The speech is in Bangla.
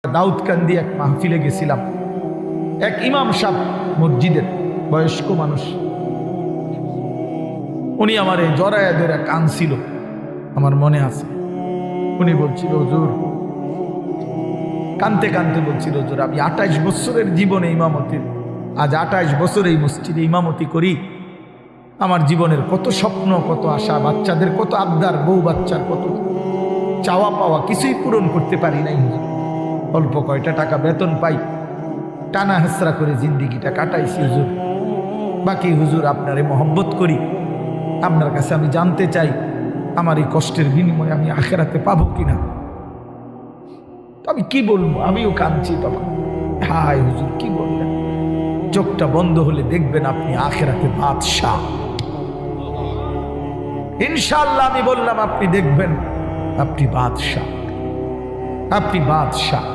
দাউদকান্দি এক মাহফিলে গেছিলাম। এক ইমাম সাহেব মসজিদের বয়স্ক মানুষ, উনি আমার এই জড়ায় ধরে কাঁদছিল, আমার মনে আছে। উনি বলছিল, হুজুর, কাঁদতে কাঁদতে বলছিল, হুজুর, আমি 28 বছরের জীবনে ইমামতির, আজ 28 বছর এই মসজিদে ইমামতি করি। আমার জীবনের কত স্বপ্ন, কত আশা, বাচ্চাদের কত আবদার, বউ বাচ্চার কত চাওয়া পাওয়া, কিছুই পূরণ করতে পারি নাই হুজুর। অল্প কয়টা টাকা বেতন পাই, টানা হেসরা করে জিন্দিগিটা কাটাইছি হুজুর। বাকি হুজুর আপনারে মহব্বত করি, আপনার কাছে আমি জানতে চাই আমার এই কষ্টের বিনিময়ে আমি আখেরাতে পাবো কিনা। আমি কি বলবো, আমিও কাঁদছি তখন। হায় হুজুর, কি বললেন? চোখটা বন্ধ হলে দেখবেন আপনি আখেরাতে বাদশাহ। ইনশাআল্লাহ আমি বললাম, আপনি দেখবেন আপনি বাদশাহ, আপনি বাদশাহ।